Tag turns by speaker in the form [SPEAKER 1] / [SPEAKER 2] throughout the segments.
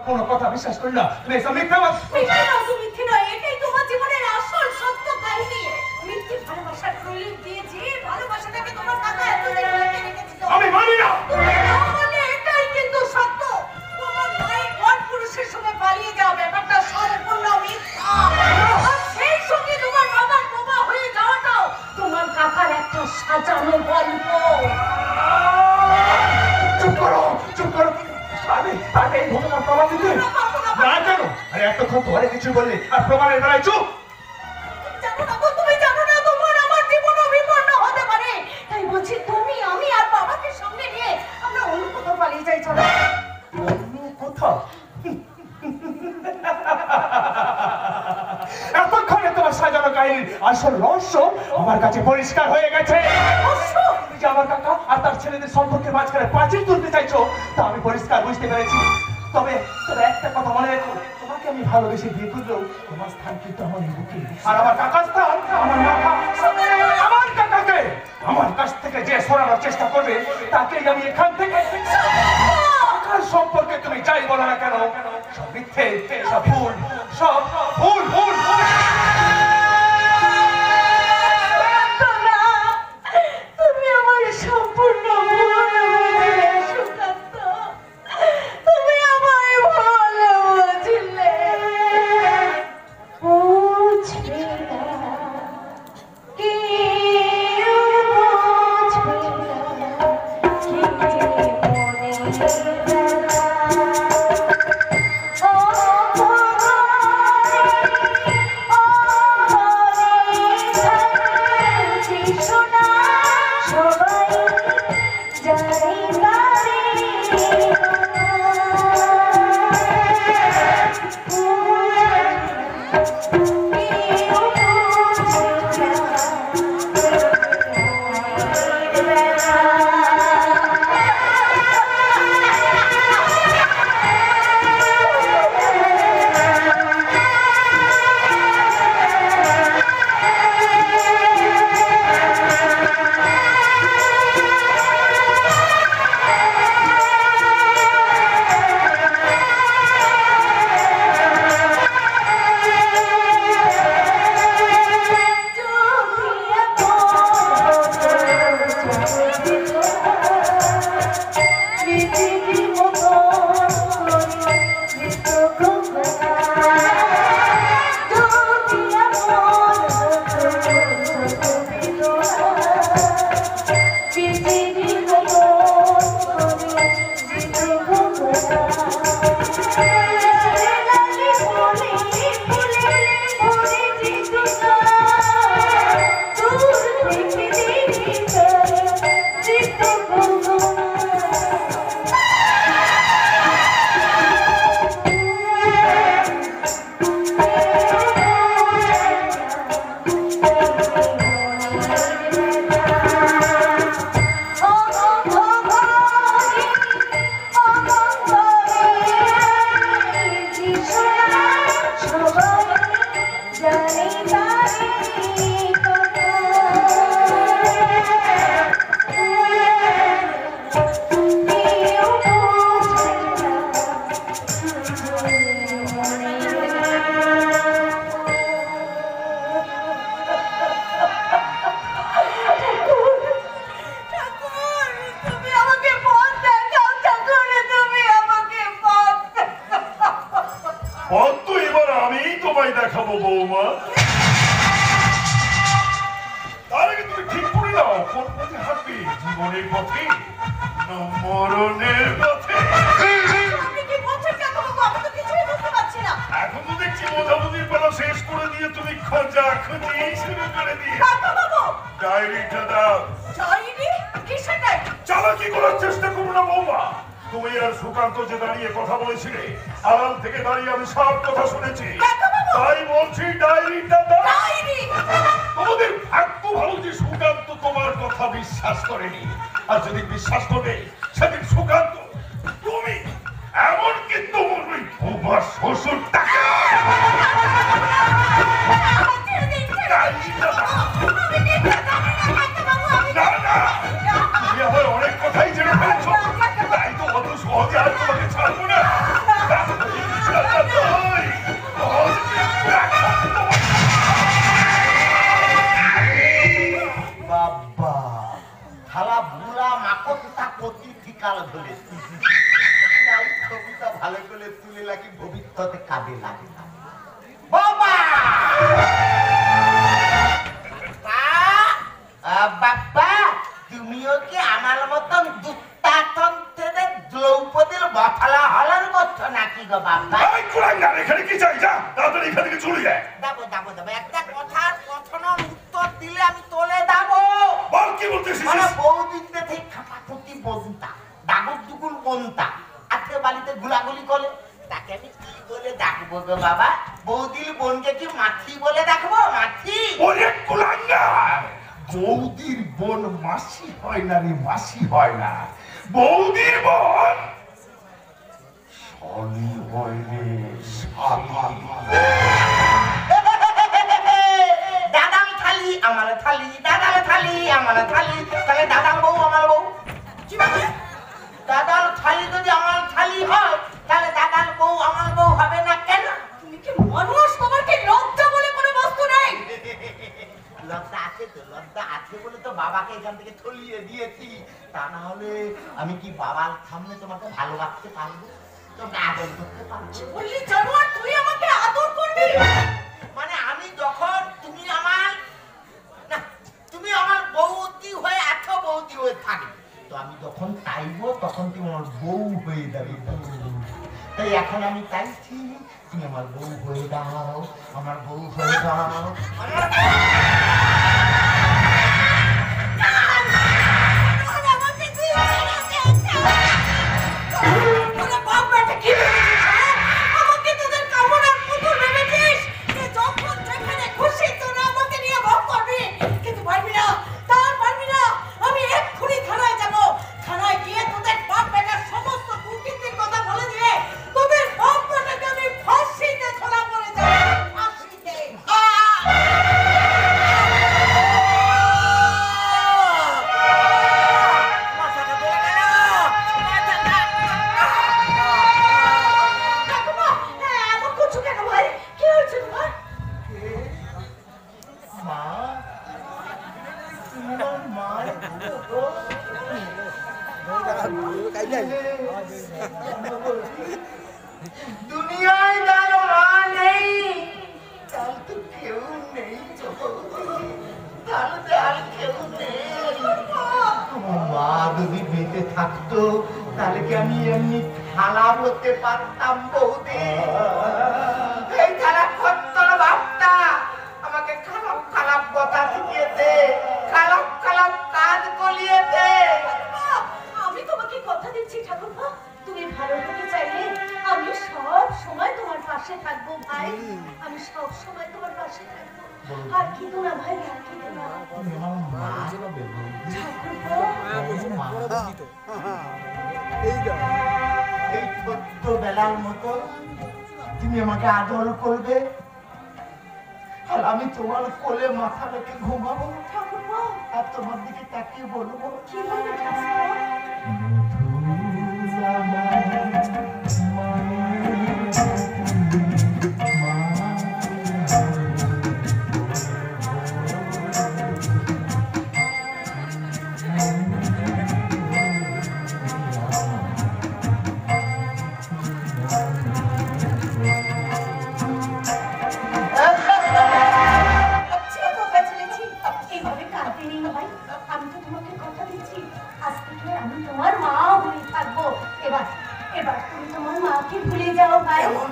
[SPEAKER 1] কোনো কথা বিশ্বাস করি না। তুমি এসব মিথ্যা বল।
[SPEAKER 2] মিথ্যে নয়, এটাই তোমার জীবনের আসল সত্য কাহিনী। মিথ্যে ভালোবাসার প্রয়োগ দিয়ে যে ভালোবাসাটাকে তোমার কাকা এতদিন রেখে রেখেছিল,
[SPEAKER 1] আমি মানি না।
[SPEAKER 2] এটাই কিন্তু সত্য। তোমার মায়ের পর পুরুষের সঙ্গে পালিয়ে যাওয়া ব্যাপারটা সম্পূর্ণ মিথ্যা। সেই সঙ্গে তোমার বাবার বোমা হয়ে যাওয়াটাও তোমার কাকার একটা সাজানো গল্প।
[SPEAKER 1] চুপ করো, চুপ করো। আমি এই ঘটনার প্রমাণ দিতে না কেন? আরে এতক্ষণ ধরে কিছু বললি আর প্রমাণের বেলায় চুপ।
[SPEAKER 2] তুমি জানো না তোমার আমার জীবনও বিপন্ন হতে পারে। তাই বলছি তুমি, আমি আর বাবাকে সঙ্গে নিয়ে আমরা অন্য কোথাও পালিয়ে যাই। চলো।
[SPEAKER 1] অন্য কোথাও? এতক্ষণে তোমার সাজানো কাহিনীর আসল রহস্য আমার কাছে পরিষ্কার হয়ে গেছে। তুমি যে আমার কাকা আর তার ছেলেদের সম্পর্কের মাঝখানে পাঁচিল তুলতে চাইছো তা আমি পরিষ্কার বুঝতে পেরেছি। তবে একটা কথা মনে রেখো, তোমাকে আমি ভালোবেসে বিয়ে করলেও তোমার স্থান কিন্তু আমার বুকে, আর আমার কাকার স্থান আমার মাথা। আমার কাকাকে আমার কাছ থেকে যে সরানোর চেষ্টা করবে তাকেই আমি এখান থেকে কাকার সম্পর্কে তুমি যাই বলো না কেন সব মিথ্যে, সব ভুল, সব ভুল ভুল ভুল।
[SPEAKER 2] তুমি আমার সম্পূর্ণ তুমি আমায় ভালো বুঝলে। বুঝবে না কি
[SPEAKER 3] দেখাবো বৌমা। তার আগে তুমি ঠিক করে দাও কোন পথে হাঁটবি, জীবনের পথে না মরণের পথে। এখন তো দেখছি বোঝাবুঝির বেলা শেষ করে দিয়ে তুমি খোঁজা খুঁজি শুরু করে দিয়ে। ডায়েরিটা দাও। চালাকি করার চেষ্টা করো না বৌমা। তুমি আর সুকান্ত যে দাঁড়িয়ে কথা বলেছিলে, আড়াল থেকে দাঁড়িয়ে আমি সব কথা শুনেছি। তাই বলছি ডায়েরিটা দাও। তোমাদের ভাগ্য ভালো যে সুকান্ত তোমার কথা বিশ্বাস করেনি, আর যদি বিশ্বাস করে সেদিন সুকান্ত তুমি এমনকি তোমার শ্বশুরটাকে অনেক কথাই জেনে ফেলছো, তাই তো অত সহজে আর তোমাকে ছাড়বো না।
[SPEAKER 4] ভালো করে তুলে লাগি ভবিষ্যতে কাজে লাগে না বাবা বাবা তুমিও কি আমার মতন দুত্তাতন্ত্রের দ্রৌপদীর বফলা হলার করছো নাকি গো বাবা?
[SPEAKER 3] এই কুলাঙ্গার এখানে কি চাই? যা তাড়াতাড়ি এখান থেকে চলে যায়।
[SPEAKER 4] যাবো একটা কথার কথানোর উত্তর দিলে আমি তোলে যাবো।
[SPEAKER 3] বল কি বলতেছিস?
[SPEAKER 4] মানে বহুদিন থেকে খাপাখুতি বনতা ডাগর দুগুল বনতা আজকে বাড়িতে গুলাগুলি করে তাকে আমি কি বলে ডাকবো গো বাবা? বৌদির বোনকে কি মাছি বলে ডাকবো? মাছি?
[SPEAKER 3] ওরে কুলাঙ্গার, বৌদির বোন মাসি হয় না রে, মাসি হয় না। বৌদির বোন শালি হয় রে, শালি।
[SPEAKER 4] দাদাল থালি আমার থালি, দাদাল থালি আমার থালি, তাহলে দাদাল বউ আমার বউ। দাদাল থালি যদি আমার থালি হয় তাহলে দাদাল বউ আমার বউ হবে না কেন?
[SPEAKER 2] তুমি কি মানুষ? তোমার কি লজ্জা বলে কোনো বস্তু নেই?
[SPEAKER 4] লজ্জা আছে তো, লজ্জা আছে বলে তো বাবাকে এখান থেকে থলিয়ে দিয়েছি। তা না হলে আমি কি বাবার সামনে তোমাকে ভালোবাসতে পারবো, তোমরা আদর করতে পারছো?
[SPEAKER 2] বললি জানোয়ার, তুই আমাকে আদর করবি?
[SPEAKER 4] মানে আমি যখন তুমি আমার বৌদি হয়ে আছো, বৌদি হয়ে থাকবে, তো আমি যখন চাইবো তখন তুমি আমার বউ হয়ে যাবে। তাই এখন আমি চাইছি তুমি আমার বউ হয়ে দাও, আমার বউ হয়ে দাও, আমার দুনিয়ায় যার মা নেই তার তো কেউ নেই, তার কেউ নেই। মা যদি বেঁচে থাকতো তাহলে কি আমি এমনি খারাপ হতে পারতাম বৌদি? এই খারাপ খত্তর বাপটা আমাকে খারাপ খারাপ কথা শিখিয়েছে, খারাপ খারাপ কাজ করিয়েছে।
[SPEAKER 2] আমি তোমাকে কথা দিচ্ছি ঠাকুরপো, তুমি ভালো হতে চাইলে আমি সব সময় তোমার পাশে থাকবো ভাই, আমি সব সময় তোমার পাশে থাকবো। আর কি তো না ভাই, আর কি তো না
[SPEAKER 4] এই ছোট্ট বেলার মতো তুমি আমাকে আদর করবে আর আমি তোমার কোলে মাথা রেখে ঘুমাবো
[SPEAKER 2] ঠাকুরপো।
[SPEAKER 4] আর তোমার দিকে তাকিয়ে বলবো
[SPEAKER 2] কি বলবে ঠাকুরপো? এইভাবে কাঁদতে নেই ভাই, আমি তো তোমাকে কথা দিচ্ছি আজ থেকে আমি তোমার মা হয়ে থাকবো। এবার এবার তুমি তোমার মাকে ভুলে যাও ভাই।
[SPEAKER 4] কেমন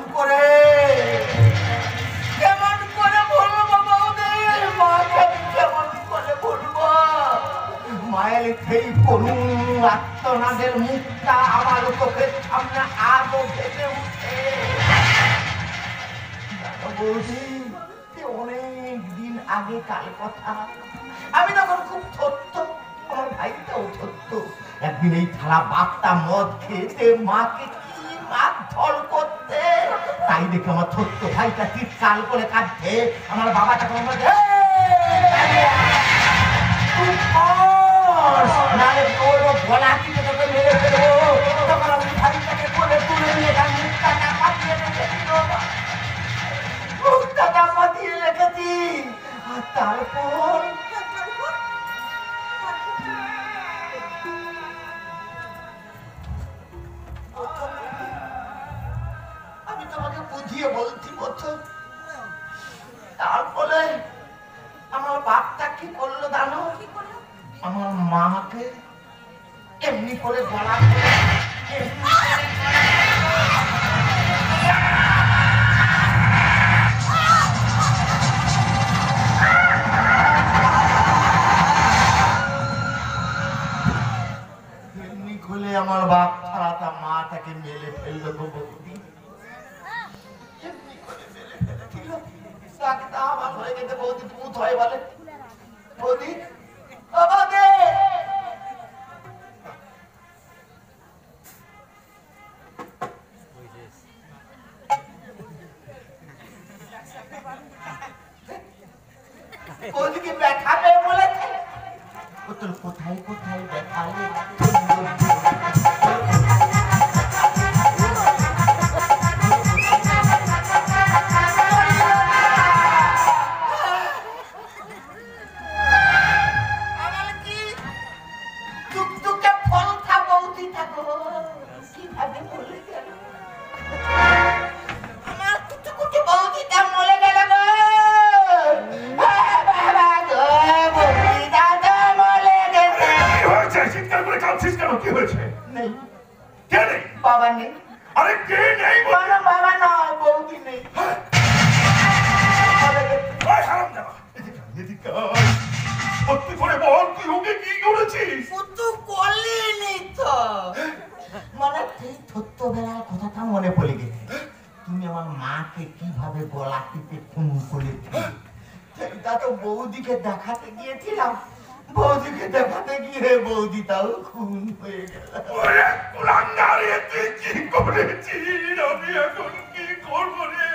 [SPEAKER 4] করে বলবো বৌদি, মাকে কেমন করে বলবো? মায়ের সেই করুণ আত্মনাদের মুখটা আমার চোখের সামনে আজও ভেসে উঠে। বৌদি, অনেক দিন আগে কাল কথা, আমি তখন খুব ছোট্ট, আমার ভাইটাও ছোট্ট। একদিন এই থালা বাপটা মদ খেয়েছে মাকে কি মারধর করতে, তাই দেখে আমার ছোট্ট ভাইটা চিৎকার করে কাঁদছে। আমার বাবা তখন বলছে নালে তোর গলা টিপে তোকে মেরে ফেলবো। তখন আমি ভাইটাকে কোলে তুলে নিয়ে তার মুখটা চাপা দিয়ে রেখেছিল, মুখটা চাপা দিয়ে রেখেছি। আর তারপর বুঝিয়ে বলছি বলছো। তারপরে আমার বাপটা কি করলো জানো? আমার মাকে এমনি করে গলা এমনি খুলে আমার বাপ ছাড়া তা মাটাকে মেলে ফেললো গো বৌদি। এমনি করে মেলে ফেলেছিল। তাকে আবার হয়ে গেছে বৌদি ভূত হয় বলে। বৌদি ও বৌদি বৌদিকে ব্যথা পেয়ে বলেছে ও তোর কোথায় কোথায় ব্যথা বাবা নেই।
[SPEAKER 3] আরে কে নেই?
[SPEAKER 4] বাবা নয়, বৌদি নেই।
[SPEAKER 3] সত্যি করে বল তুই ওকে কি করেছিস?
[SPEAKER 4] মানে সেই ছোট্টবেলার কথাটা মনে পড়ে গেছে। তুমি আমার মাকে কিভাবে গলা টিপে খুন করেছিলে সেটা তো বৌদিকে দেখাতে গিয়েছিলাম। বৌদিকে দেখাতে গিয়ে বৌদি তাও খুন হয়ে গেল।
[SPEAKER 3] তুই কি করেছিস? আমি এখন কি করবো রে?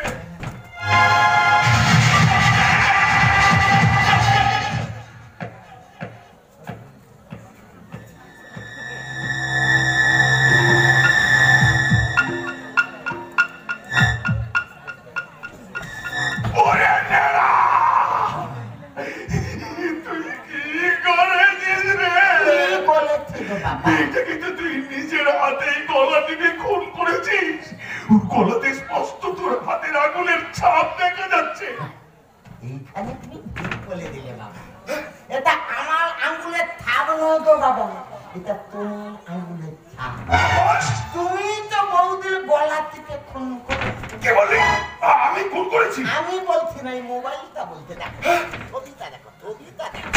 [SPEAKER 3] তুই নিজের হাতেই গলা টিপে খুন করেছিস। গলাতে স্পষ্ট তোর হাতের আঙুলের ছাপ দেখা যাচ্ছে।
[SPEAKER 4] এইখানে তুমি ভুল বলে দিলে বাবা। এটা আমার আঙুলের ছাপ নয় তো বাবা, এটা তোমার আঙুলের ছাপ। তুমি তো বৌদির গলা থেকে খুন করেছো।
[SPEAKER 3] কে বলে আমি খুন করেছি?
[SPEAKER 4] আমি বলছি না, এই মোবাইলটা বলতে দেখো। ছবিটা দেখো, ছবিটা দেখো।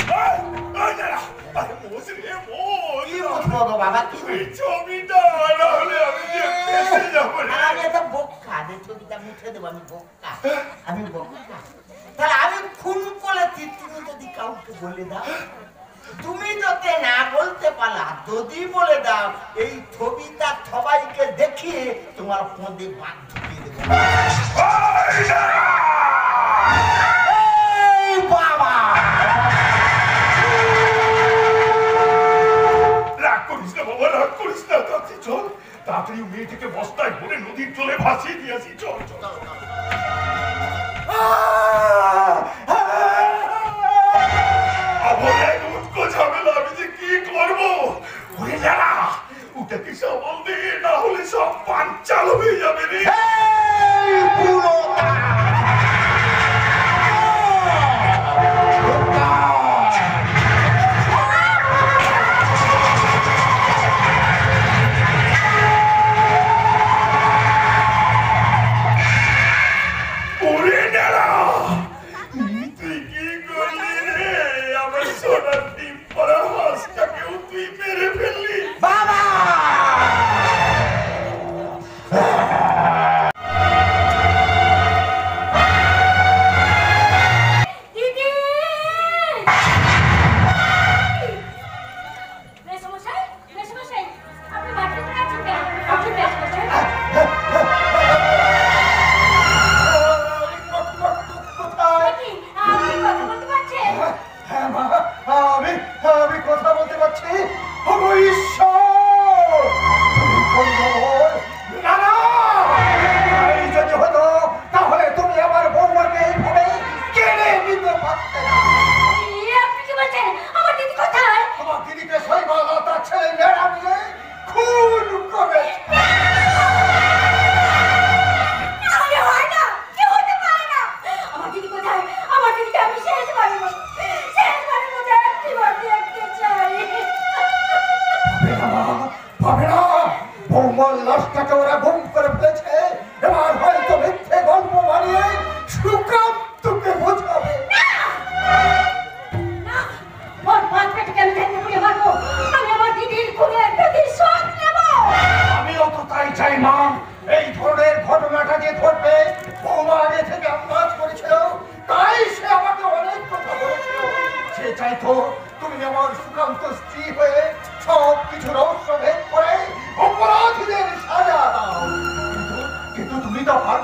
[SPEAKER 4] বাবা কি
[SPEAKER 3] ছবিটা না হলে আমি যে ফেঁসে যাবো রে।
[SPEAKER 4] আমি একটা বোকা, যে ছবিটা মুছে দেবো। আমি বোকা, আমি বোকা। তাহলে আমি খুন করেছি, তুমি যদি কাউকে বলে দাও। তুমি যদি না বলতে পারলা, যদি বলে দাও, এই ছবিটা সবাইকে দেখিয়ে তোমার পদে বাদ ঢুকিয়ে দেবো। বাবা
[SPEAKER 3] রাগ করিস না বাবা, রাগ করিস না। চল তাড়াতাড়ি মেয়েটিকে বস্তায় ভরে নদীর জলে ভাসিয়ে দিয়েছি। চল চল। ঝামেলা, আমি যে কি করবো? ওরে না, ওটাকে সামাল দে, না হলে সব পাঞ্চাল হয়ে যাবে রে। ওরে না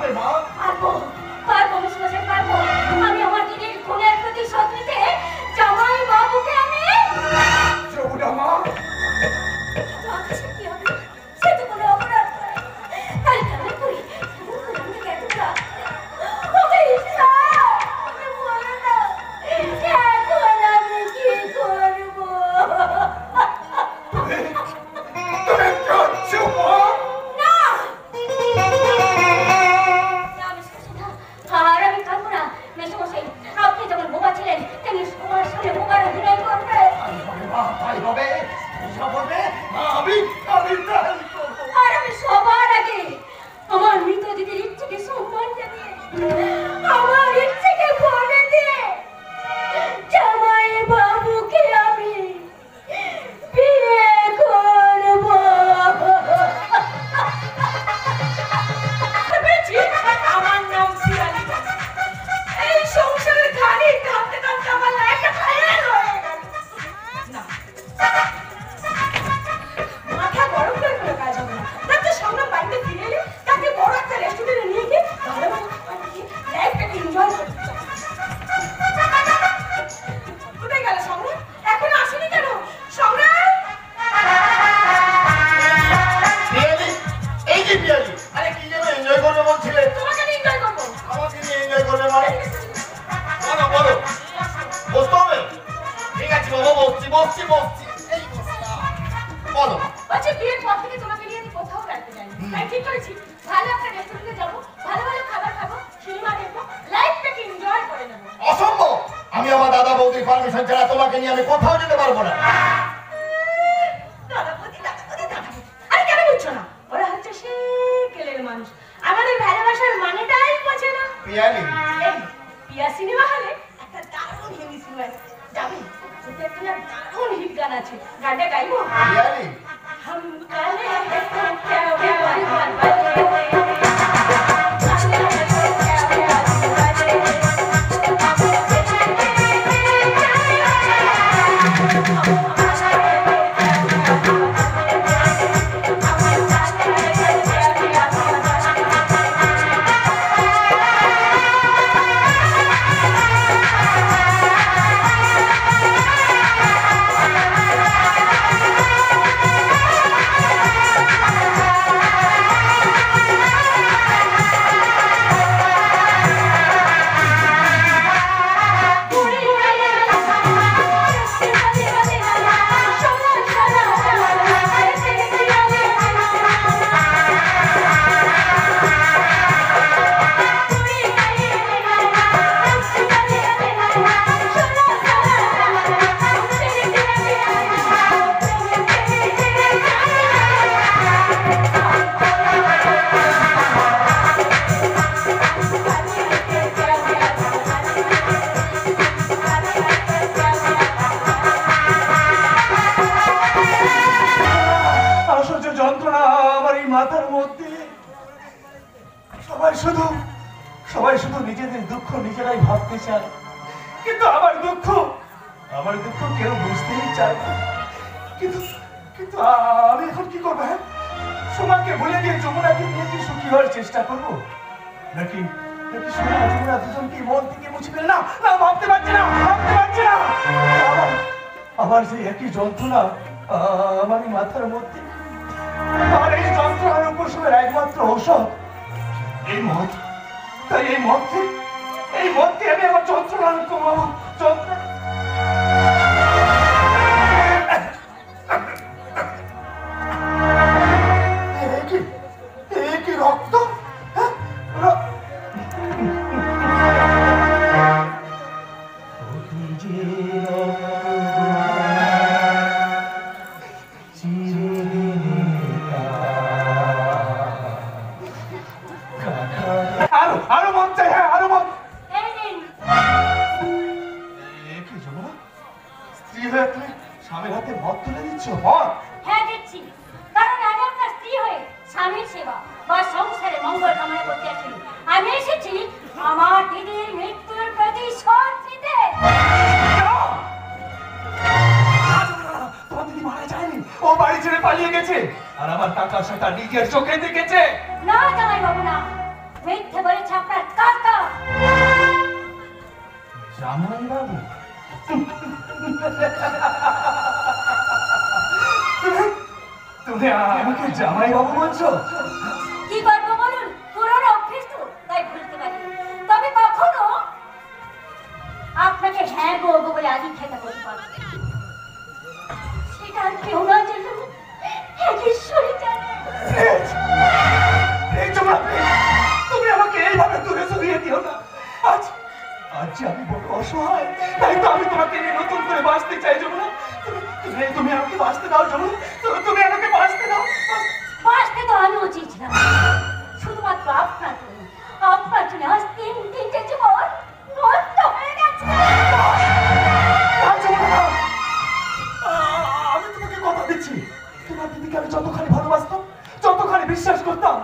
[SPEAKER 4] পারবে মা?
[SPEAKER 2] পারবো পারবো মেশমশাই পারবো। আমি আমার দিদির খুনের প্রতিশোধ নিতে জামাই বাবুকে আমি
[SPEAKER 1] চৌডা মা,
[SPEAKER 2] তো আকাশের কি হবে? সে তো কোনো অপরাধ করে। তাই কেমন করি আমি কেটুটা ওকে ইচ্ছা আমি বলো না এখন আমি কি করবো?
[SPEAKER 1] তুমি কাঁদছো মা?
[SPEAKER 2] না না মেশমশাই না, আর আমি কাঁদবো না। মেশমশাই আপনি যেমন বোকা ছিলেন তেমনি সবার সামনে বোকার অভিনয় করবে।
[SPEAKER 4] তাই হবে মা, তাই হবে। এসব হবে মা, আমি তাই করবো।
[SPEAKER 2] আর আমি সবার আগে আমার মৃত দিদির ইচ্ছেকে সম্মান জানিয়ে আমার ইচ্ছেকে বলে দিয়ে জামাই বাবুকে আমি বিয়ে করব। আমার নাম শিয়ালি। এই সংসারের ঘানি টানতে টানতে আমার লাইফটা ফাইনাল হয়ে গেল। না মাথা গরম করে কোনো কাজ হবে না। তার তো সামনে বাড়িতে ফিরে এলে তাকে বড় একটা রেস্টুরেন্টে নিয়ে গিয়ে ভালো ভালো খাবার খেয়ে লাইফটাকে এনজয় করতে চাই। কোথায় গেল সম্রাট? এখন আসেনি কেন সম্রাট?
[SPEAKER 4] পিয়ালি, এই যে পিয়ালি, আরে কি যেন এনজয় করবে বলছিলে?
[SPEAKER 2] তোমাকে নিয়ে এনজয় করবো।
[SPEAKER 4] আমাকে নিয়ে এনজয় করবে মানে? বলো বলো, বসতে হবে? ঠিক আছে বাবা, বসছি বসছি বসছি, এই বসলাম। বলো।
[SPEAKER 2] বলছি বিয়ের পর থেকে তোমাকে নিয়ে আমি কোথাও বেড়াতে যাইনি। তাই ঠিক করেছি ভালো একটা রেস্টুরেন্টে যাবো, ভালো ভালো খাবার খাবো, সিনেমা দেখবো, লাইফটাকে এনজয় করে নেবো।
[SPEAKER 4] অসম্ভব, আমি আমার দাদা বৌদির পারমিশন ছাড়া তোমাকে নিয়ে আমি কোথাও যেতে পারবো না।
[SPEAKER 2] দাদাপতি দাদাপতি দাদাপতি আরে কেন বুঝছো না? ওরা হচ্ছে সেকেলের মানুষ, আমাদের ভালোবাসার মানেটাই বোঝে না।
[SPEAKER 4] পিয়ালি,
[SPEAKER 2] এই পিয়া সিনেমা হলে একটা দারুণ হিন্দি সিনেমা এসেছে, যাবি? ওতে একটা না দারুণ হিট গান আছে, গানটা গাইবো?
[SPEAKER 4] পিয়ালি,
[SPEAKER 2] हम काले क्या बात
[SPEAKER 1] আশ্চর্য যন্ত্রণা আমার এই মাথার মধ্যে। সবাই শুধু নিজেদের দুঃখ নিজেরাই ভাবতে চায়, কিন্তু আমার দুঃখ কেউ বুঝতেই চায় না। কিন্তু কিন্তু আমি এখন কি করবো? হ্যাঁ, সোমাকে ভুলে দিয়ে যমুনাকে নিয়ে কি সুখী হওয়ার চেষ্টা করবো, নাকি নাকি সোমা যমুনা দুজনকে মন থেকে মুছে ফেলে? না না, ভাবতে পারছি না। আবার সেই একই যন্ত্রণা আমার এই মাথার মধ্যে। আর এই যন্ত্রণার উপশমের একমাত্র ঔষধ এই মদ। তাই এই মদকে আমি আমার যন্ত্রণার কমাবো। কি রক্ত? হ্যাঁ, আরো মদ চাই। হ্যাঁ, আরো মদ।
[SPEAKER 2] এই নিন।
[SPEAKER 1] কি যমুনা, স্ত্রী হয়ে তুমি স্বামীর হাতে মদ তুলে দিচ্ছ? মদ?
[SPEAKER 2] হ্যাঁ দিচ্ছি, কারণ আমি আপনার স্ত্রী হয়ে স্বামীর সেবা বা সংসারে মঙ্গল কামনা করতে আসিনি। আমি এসেছি আমার দিদির মৃত্যুর প্রতিশোধ নিতে।
[SPEAKER 1] তোমার দিদি মারা যায়নি, ও বাড়ি ছেড়ে পালিয়ে গেছে, আর আমার কাকা সেটা নিজের চোখে দেখেছে।
[SPEAKER 2] না জামাই বাবু না, মিথ্যে বলেছে আপনার কাকা।
[SPEAKER 1] জামাই বাবু, তুমি আমাকে জামাই বাবু বলছো?
[SPEAKER 2] কি করবো বলুন, পুরনো অভ্যেস তো, তাই ভুলতে পারি। তবে কখনো আপনাকে হ্যাঁ গো গো বলে আদিক্ষেতা করতে পারবো না। সেটা আর কেউ না জানো, এক ঈশ্বরই জানে।
[SPEAKER 1] এই তোমরা, তুমি আমাকে এইভাবে দূরে সরিয়ে দিও না। আজ আজ আমি বড় অসহায়, তাই তো আমি তোমাকে নিয়ে নতুন করে বাঁচতে চাই যমুনা। তুমি আমাকে বাঁচতে দাও যমুনা, তুমি আমাকে বাঁচতে দাও।
[SPEAKER 2] বাঁচতে তো আমিও চেয়েছিলাম, শুধুমাত্র আপনার জন্য। আপনার জন্য আজ তিনটে জীবন নষ্ট হয়ে গেছে।
[SPEAKER 1] আমি তোমাকে কথা দিচ্ছি, তোমার দিদিকে আমি যতখানি ভালোবাসতাম, যতখানি বিশ্বাস করতাম,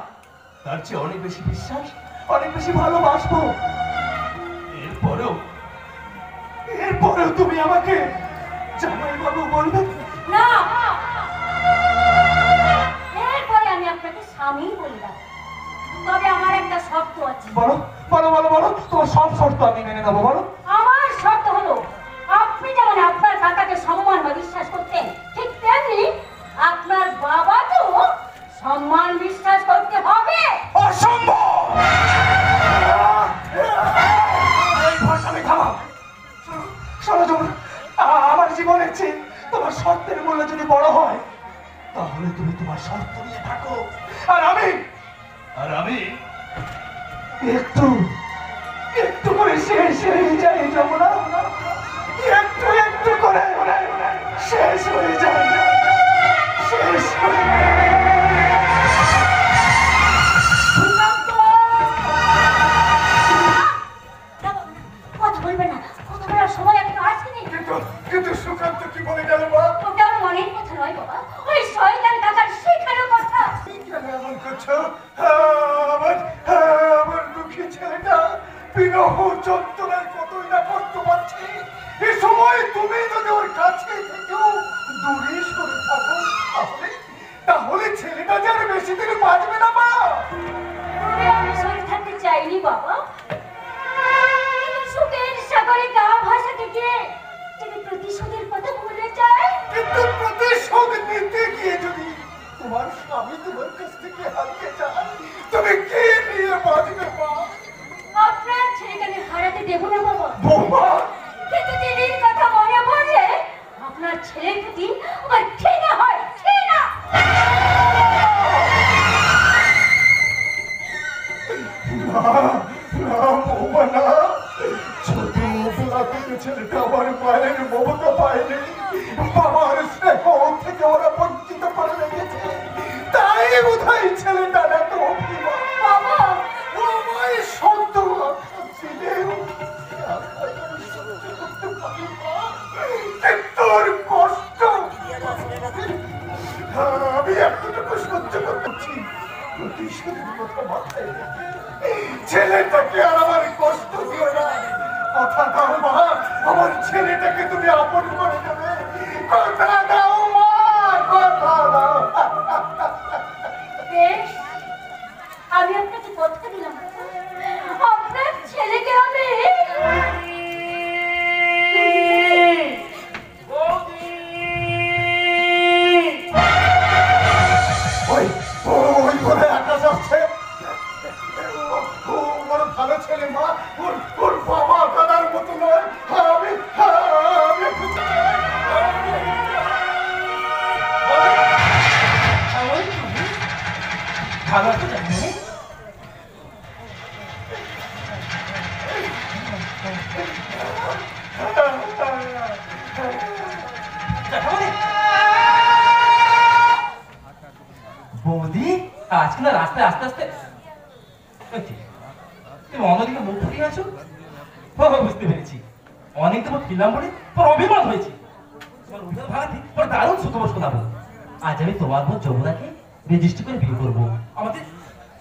[SPEAKER 1] তার চেয়ে অনেক বেশি বিশ্বাস, অনেক বেশি ভালোবাসবো। এরপরেও তুমি আমাকে জামাই বাবু বলবে
[SPEAKER 2] না, এরপরে আমি আপনাকে স্বামী বলে রাখবো। তবে আমার একটা শর্ত আছে।
[SPEAKER 1] বলো বলো বলো বলো, তোমার সব শর্ত আমি মেনে নেবো, বলো।
[SPEAKER 2] আমার শর্ত হলো, আপনি যেমন আপনার কাকাকে সম্মান বা বিশ্বাস করতেন, ঠিক তেমনি আপনার বাবাকেও সম্মান বিশ্বাস করতে হবে।
[SPEAKER 1] অসম্ভব! এই ভাষামি থামাও। শোনো যমুনা, আমার জীবনের চেয়ে তোমার শর্তের মূল্য যদি বড় হয়, তাহলে তুমি তোমার শর্ত নিয়ে থাকো, আর আমি একটু একটু করে শেষ হয়ে যাই যমুনা, একটু একটু করে শেষ হয়ে যায়, শেষ হয়ে
[SPEAKER 2] কথা বলবে না, কথা বলার সময় একটা আসেনি।
[SPEAKER 3] কিন্তু সুকান্ত কি বলে গেল মা?
[SPEAKER 2] ওটা আমার মনের কথা নয় বাবা, ওই শয়তান কাকার শেখানো কথা।
[SPEAKER 3] কেন এমন করছো? আমার দুঃখী ছেলেটা বিরহ যন্ত্রণার কতই না কষ্ট পাচ্ছে। এ সময় তুমি যদি ওর কাছে থেকেও দূরে সরে থাকো, তাহলে ছেলেটা যেন বেশি দিন বাঁচবে না মা।
[SPEAKER 2] তবে আমি সরে থাকতে চাইনি বাবা, কিন্তু সুখের সাগরে গা ভাসাতে গিয়ে যদি প্রতিশোধের কথা ভুলে যায়।
[SPEAKER 3] কিন্তু প্রতিশোধ নিতে গিয়ে যদি তোমার স্বামী তোমার কাছ থেকে হারিয়ে যায়, তুমি কে নিয়ে বাঁচবে মা?
[SPEAKER 2] আপনার ছেলেকে আমি হারাতে দেবো না বাবা।
[SPEAKER 3] বৌমা,
[SPEAKER 2] কিন্তু দিদির কথা মনে পড়লে আপনার ছেলের প্রতি আমার ঘৃণা হয়, ঘৃণা।
[SPEAKER 3] বৌমা না, ছোটবেলা থেকে ছেলেটা আমার মায়ের মমতা পায়নি, বাবার স্নেহ থেকে ওরা বঞ্চিত করে রেখেছে, তাই বোধহয় ছেলেটা এত অভিমান।
[SPEAKER 2] বাবা,
[SPEAKER 3] ও আমায় সত্য আঘাত দিলেও করতে পারি না। কিন্তু ওর কষ্ট আমি এতটুকু সহ্য করছি। প্রতিশোধের কথা মাথায় রেখে ছেলেটাকে আর আমার কষ্ট দিও না। কথা দাও মা, আমার ছেলেটাকে তুমি আপন করে দেবে। কথা দাও মা, কথা দাও।
[SPEAKER 2] বেশ, আমি আপনাকে কথা দিলাম আপনার ছেলেকে আমি
[SPEAKER 3] ওই ওই বলে আকাশ আসছে। ও বড় ভালো ছেলে মা, ওর বাবা দাদার মতো নয়। আমি একটু
[SPEAKER 1] ভালো একটা জানি
[SPEAKER 5] বৌদি, আজকে না রাস্তায় আস্তে আস্তে তুমি অন্যদিকে মুখ ফুটিয়ে আছো। বুঝতে পেরেছি, অনেক তোমার ফিরলাম বলে তোর অভিমান হয়েছে। তোমার উঠে ভাড়াতে তোর দারুণ সুখবর শোনাবো। আজ আমি তোমার বোন যমুনাকে রেজিস্ট্রি করে বিয়ে করবো। আমাদের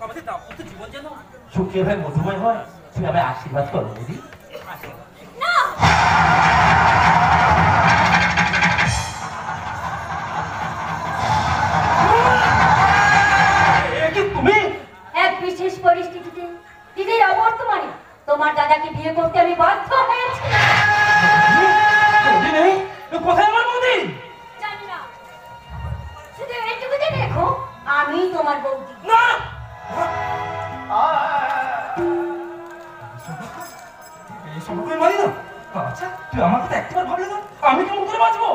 [SPEAKER 5] আমাদের দাম্পত্য জীবন যেন সুখের হয়, মধুময় হয়। তুমি আমায় আশীর্বাদ করো বৌদি।
[SPEAKER 2] না।
[SPEAKER 5] তুমি
[SPEAKER 2] এক বিশেষ পরিস্থিতিতে দিদির সেই অবর্তমানে তোমার দাদাকে বিয়ে করতে আমি বাধ্য হয়েছি।
[SPEAKER 5] বৌদি নেই? কোথায় আমার বৌদি?
[SPEAKER 2] জানি না, শুধু এইটুকু জেনে রেখো, আমি তোমার বৌদি।
[SPEAKER 5] না, এই সম্পর্ক আমি মানি না। আচ্ছা, তুই আমার কথা একবার ভাবলে না, আমি কেমন করে বাঁচবো?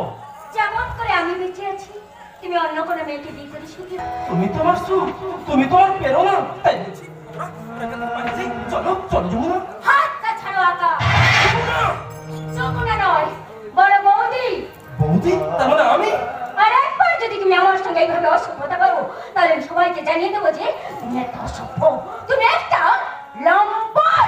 [SPEAKER 2] যেমন করে আমি বেঁচে আছি, তুমি অন্য কোনো মেয়েকে বিয়ে করে সুখী হও।
[SPEAKER 5] তুমি তো আমার সুখ, তুমি তো আমার প্রেরণা, তাই বলছি। চলো চলো যমুনা।
[SPEAKER 2] হাতটা ছাড়ো আকা। যমুনা নয়, বড় বৌদি।
[SPEAKER 5] বৌদি? তার মানে আমি?
[SPEAKER 2] আর একবার যদি তুমি আমার সঙ্গে এইভাবে অসভ্যতা করো, তাহলে আমি সবাইকে জানিয়ে দেবো যে তুমি একটা অসভ্য, তুমি একটা লম্পট।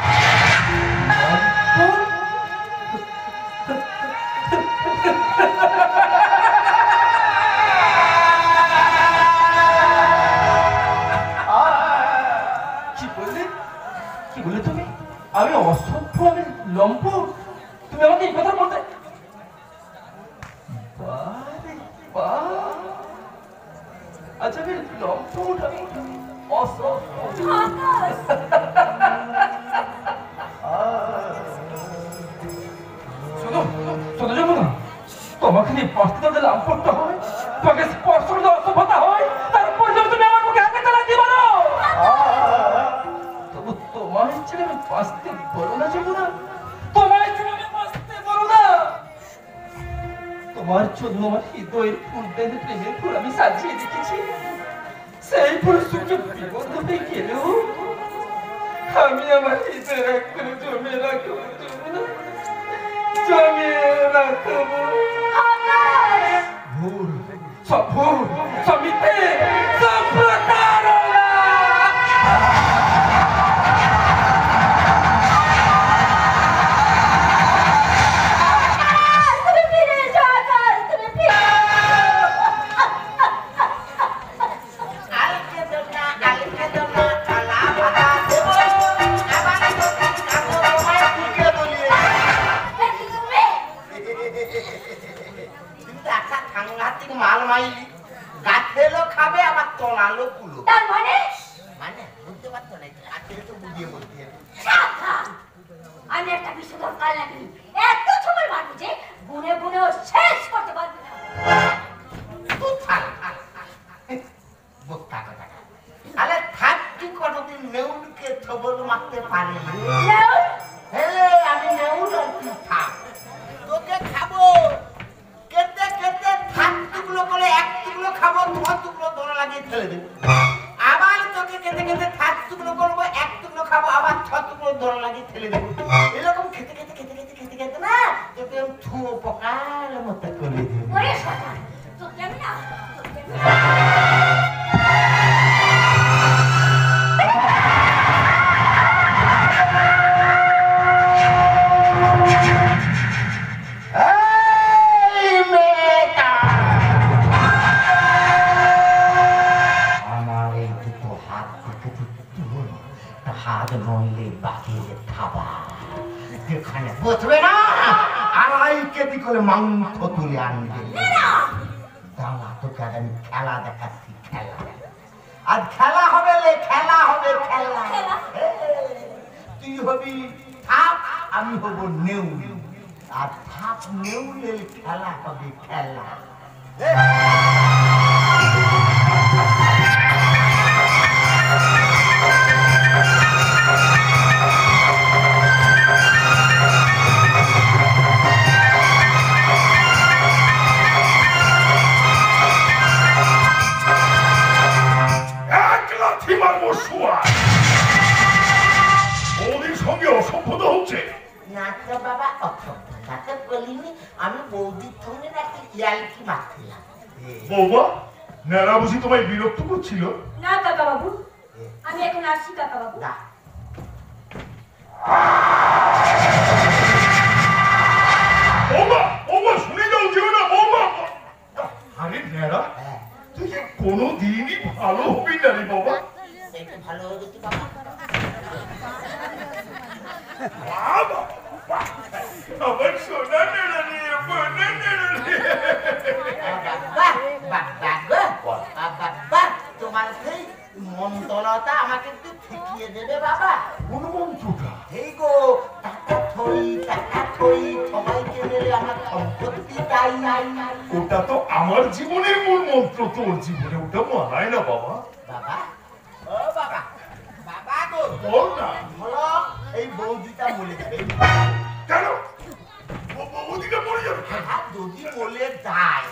[SPEAKER 5] কি বললে তুমি? আমি অসভ্য, আমি লম্পট? তুমি আমাকে এই কথা বলতে? বারে বাহ! আচ্ছা, আমি লম্পট, আমি অসভ্য।
[SPEAKER 2] আকাশ,
[SPEAKER 5] শোনো শোনো যমুনা, তোমাকে নিয়ে বাঁচতে যদি লম্পটটা হয়, তোমাকে স্পর্শ করতে অসভ্যতা হয়, তারপর যদি তুমি আমার মুখে হাতে চালাতে পারো, তবু তোমার ছেলে আমি বাঁচতে পারো না যমুনা, তোমার ছেলে আমি বাঁচতে পারো না। তোমার জন্য আমার হৃদয়ের ফুল বেঁধে প্রেমের ফুল আমি সাজিয়ে রেখেছি, সেই ফুল শুকে বিবন্ধ হয়ে গেলেও আমি আমার হৃদয়ের একখানে জমিয়ে রাখবো যমুনা, জমিয়ে রাখবো।
[SPEAKER 2] আকাশ।
[SPEAKER 5] ভুল, সব ভুল, সব মিথ্যে, সব প্রতারণা।
[SPEAKER 2] তুমি ফিরে এসো আকাশ, তুমি ফিরে এসো।
[SPEAKER 4] আলকে দোনা থালা ভাড়া দেবো, আবার যদি কাকু তোমায় দিতে বলিয়ে।
[SPEAKER 2] দেখি তুমি?
[SPEAKER 4] কিন্তু একটা সাংঘাতিক মাল মাইলি, গাছেলো খাবে আবার তলালো কুলো।
[SPEAKER 2] তার মানে
[SPEAKER 4] মানে বুঝতে পারছো না, গাছে তো বুঝিয়ে বলতে হবে।
[SPEAKER 2] সাবধান। আমি একটা বিষধর কাল লাগি, এত সময় মারবো যে গুনে গুনেও শেষ করতে পারবি না।
[SPEAKER 4] তুই থাক। বোকা কথা। আরে থাক, তুই কতদিন নেউলকে থবল মারতে পারি।
[SPEAKER 2] নাও,
[SPEAKER 4] আমি নেউল আর তুই থাক। তোকে খাবো, কেটে কেটে থাক টুকরো করে এক টুকরো খাবো, তোমার টুকরো দোলা লাগিয়ে ফেলে দেবো। আবার তোকে কেটে কেটে থাক টুকরো করবো, এক টুকরো খাবো, আবার ছ টুকরো দোলা লাগিয়ে ফেলে দেবো। এরকম খেতে খেতে খেতে খেতে খেতে খেতে না তোকে আমি থুয়ো পকার মতো করে দেবো।
[SPEAKER 2] ওরে শয়তান, তোকে আমি না, তোকে আমি
[SPEAKER 4] এই মেয়েটা আমার এই দুটো হাত থেকে হাত নইলে বাকিয়ে খাবা, যেখানে বসবে না আড়াই কেজি করে মাংস তুলে আনবে। দাঁড়া, তোকে আজ আমি খেলা দেখাচ্ছি, খেলা। আর খেলা হবে লে, খেলা হবে, খেলা। তুই হবি থাপ, আমি হব নেউল, আর থাপ নেউলের খেলা হবে খেলা।
[SPEAKER 3] এক লাথি মারবো শুয়া। বৌদির সঙ্গে অসভ্যতা হচ্ছে।
[SPEAKER 4] না তো বাবা, অসভ্যতা তো বলিনি, আমি বৌদির সঙ্গে নাকি ইয়ালকি মারছিলাম।
[SPEAKER 3] বৌমা, নেড়া বুঝি তোমায় বিরক্ত করছিল?
[SPEAKER 2] না কাকা বাবু, আমি এখন আসছি কাকা বাবু।
[SPEAKER 4] না,
[SPEAKER 3] বৌমা, বৌমা, শুনে যাও, যেও না বৌমা। আরে নেড়া, তুই যে কোনোদিনই ভালো হবি না রে বাবা।
[SPEAKER 4] একটু ভালো হয়ে গেছি বাবা।
[SPEAKER 3] বাবা, আমার সোনা নেড়া রে, সোনা নেড়া রে।
[SPEAKER 4] তোমার সেই মন্তরতা আমাকে একটু ঠিকিয়ে দেবে বাবা। হনুমন্ত
[SPEAKER 3] জীবনের মূল মন্ত্র তোর জীবনে ওটা মানায় না বাবা।
[SPEAKER 4] বাবা, ও বাবা, বাবা গো,
[SPEAKER 3] বল না
[SPEAKER 4] বলো, এই বৌদিটা মরে যাবে।
[SPEAKER 3] কেন ওদিকে মরে যাবে?
[SPEAKER 4] আর যদি বলে যায়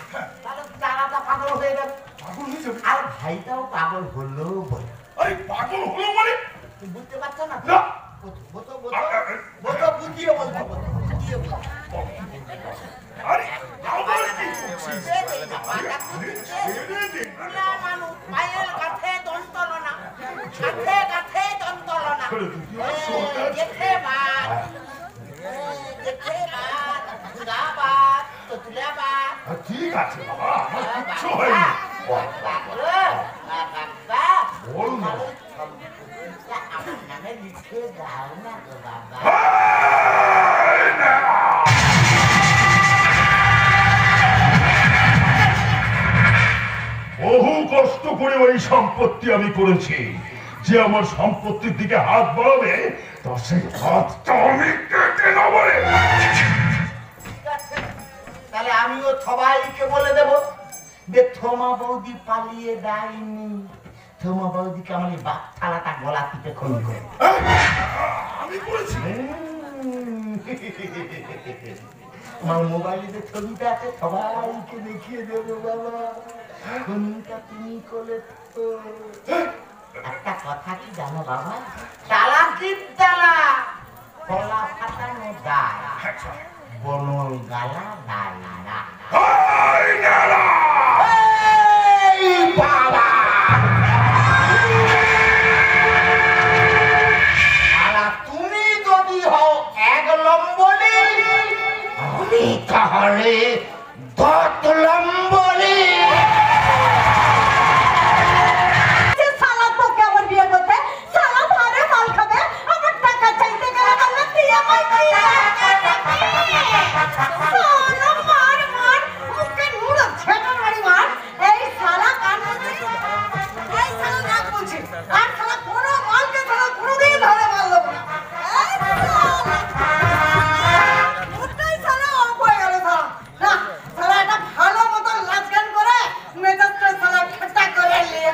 [SPEAKER 4] তাহলে তারাটা পাগল হয়ে যাবে,
[SPEAKER 3] পাগল হয়ে যাবে?
[SPEAKER 4] আর ভাইটাও পাগল হলো বলে।
[SPEAKER 3] আরে পাগল হলো মানে?
[SPEAKER 4] তুমি বুঝতে পারছো না?
[SPEAKER 3] না।
[SPEAKER 4] বুঝিয়ে বলছো, বুঝিয়ে বলছো।
[SPEAKER 3] আরে আবার কি করছিস?
[SPEAKER 4] ছেড়ে দে। বুড়া মানুষ, পায়ের কাছে দন্তলনা, কাছে কাছে দন্তলনা।
[SPEAKER 3] ছেড়ে দে, তুই আমার সরকার।
[SPEAKER 4] দেখে বাদ, দেখে বাদ, বুড়া বাদ, তোতলা বাদ।
[SPEAKER 3] ঠিক আছে বাবা, আমার কিচ্ছু হয়নি। বল না।
[SPEAKER 4] আমার নামে লিখে দাও না গো বাবা।
[SPEAKER 3] এই না! বহু কষ্ট করে ওই সম্পত্তি আমি করেছি। যে আমার সম্পত্তির দিকে হাত বাড়াবে তার সেই হাতটা আমি কেটে নেবো রে।
[SPEAKER 4] ঠিক আছে, তাহলে আমিও সবাইকে বলে দেব যে থমা বৌদি পালিয়ে যায়নি। থমা বৌদিকে আমার এই বাপ থালাটা গলা টিপে খুন করে।
[SPEAKER 3] আমি করেছি।
[SPEAKER 4] আমার মোবাইলে যে ছবিটা আছে সবাইকে দেখিয়ে দেবো বাবা, খুনটা তুমি করেছো। একটা কথা কি জানো বাবা, চালাকির জ্বালা গলা ফাটানো যায়, বনল গালা দায় না।
[SPEAKER 3] এই নালা!
[SPEAKER 4] এই বাবা, তুমি যদি হও এক লম্বলি, আমি তাহলে 10 লম্বলি।
[SPEAKER 2] সালা তোকে আমার বিয়ে করতে, সালা ধারে মাল খাবে, আমার টাকা চাইতে গেলে বলবে তুই আমায় দিয়ে। সালা মার মার, মুখে নুড় ছেঁটা মারি মার। এই সালা কান মধ্যে, এই সালা নাক বলছি, আর সালা কোনো মালকে সালা কোনোদিন ধরে মাল দেবো না। এই সালা, ওটাই সালা অফ হয়ে গেল সালা। না, সালা একটা ভালো মতন নাচ গান করে মেজাজটা সালা ঠাট্টা করে নিয়ে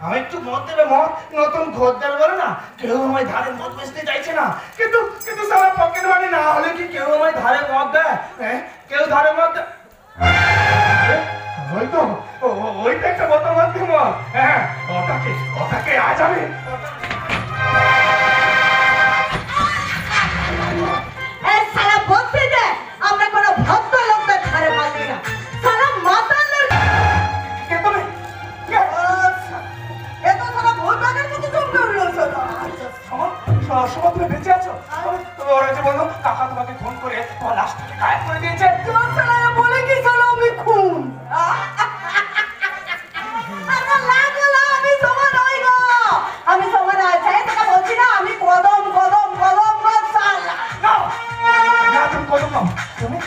[SPEAKER 5] আমি একটু মদ দেবে, মদ নতুন খদ্দের বলে না, কেউ আমায় ধারে মদ বেচতে চাইছে না। কিন্তু কিন্তু সারা পকেট মানি না হলে কি কেউ আমায় ধারে মদ দেয়? কেউ ধারে মদ দেয়? ওই তো, ওইটা একটা বোতল মদ দিব। হ্যাঁ, ওটাকে আজ আমি
[SPEAKER 2] এই সালা বলতে দে, আমরা কোনো ভদ্র লোকদের ধারে পাচ্ছি না। সালা মাতালের
[SPEAKER 5] কে তুমি?
[SPEAKER 2] এ তো সালা ভোট বাগের মতো চমকে উঠলো সালা।
[SPEAKER 5] সময় তুমি বেঁচে আছো? ওরা যে বললো কাকা তোমাকে ফোন করে তোমার লাশটাকে গায়েব করে দিয়েছে।
[SPEAKER 2] তোর সালা বলে কি সালা আমি খুন? আরে লাগলো আমি সমান হই গো। আমি সমান আছে তোকে বলছি না, আমি কদম কদম কদম কদম সালা।
[SPEAKER 5] না তুমি কদম নাও, তুমি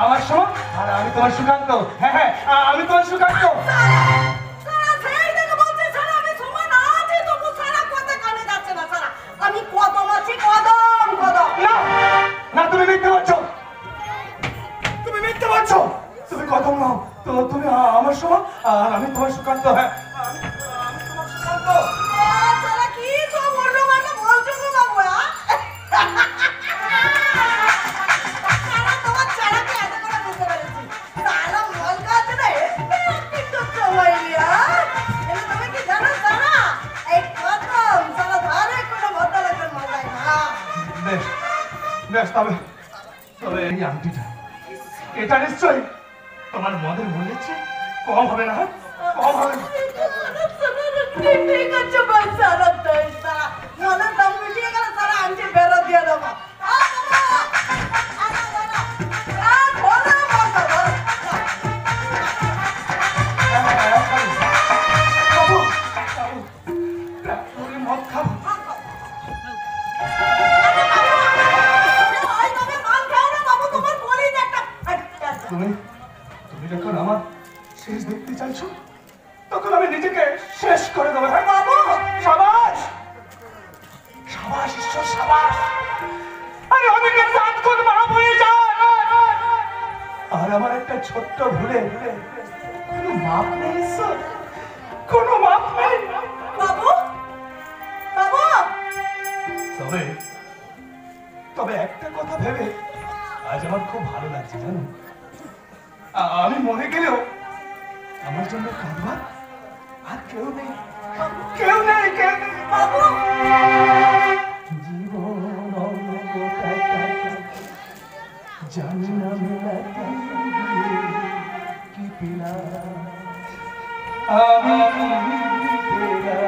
[SPEAKER 5] আমার সময় আর আমি তোমার সুকান্ত। হ্যাঁ হ্যাঁ, আমি তোমার সুকান্ত।
[SPEAKER 2] সালা সেই থেকে বলছে সালা আমি সমান আছি, তবু সালা কথা কানে যাচ্ছে না সালা। আমি কদম আছি, কদম কদম।
[SPEAKER 5] না না, তুমি মিথ্যে বলছো, তুমি মিথ্যে বলছো। তুমি কদম নাও, তো তুমি আমার সময় আর আমি তোমার সুকান্ত। হ্যাঁ, আমি তোমার সুকান্ত।
[SPEAKER 2] সালা কি সব অন্য মানে বলছো গো বাবু? সালা তোমার চালাকে এত করে বুঝতে পেরেছি। সালা মল কাছে না একটু সময় নিয়া। তুমি কি জানো সালা এই কদম সালা ধারে কোনো ভদ্র লোকের
[SPEAKER 1] এটা নিশ্চয়ই তোমার মদের মূল্যের চেয়ে কম হবে না, কম হবে না।
[SPEAKER 2] ঠিক আছে ভাই, সারা দেয় সারা মনের দাম মিটিয়ে গেলে সারা আনছে বেরো দিয়ে দেবো।
[SPEAKER 1] বাবু, বাবু, মদ খাবো। তুমি তুমি যখন আমার শেষ দেখতে চাইছো তখন আমি নিজেকে শেষ করে দেবো। হ্যাঁ বাবু, সাবাস সাবাস ঈশ্বর সাবাস। আমি অনেকের দাঁত কোন মা বয়ে যায়, আর আমার একটা ছোট্ট ভুলে কোনো মাপ নেই ঈশ্বর, কোনো মাপ নেই।
[SPEAKER 2] বাবু, বাবু,
[SPEAKER 1] তবে তবে একটা কথা ভেবে আজ আমার খুব ভালো লাগছে জানো, আমি মরে গেলেও আমার জন্য কাঁদবার আর কেউ নেই, কেউ নেই, কেউ নেই।
[SPEAKER 2] বাবু,
[SPEAKER 1] জীবন জানি না মেলাতে কি পেলাম আমি, কি পেলাম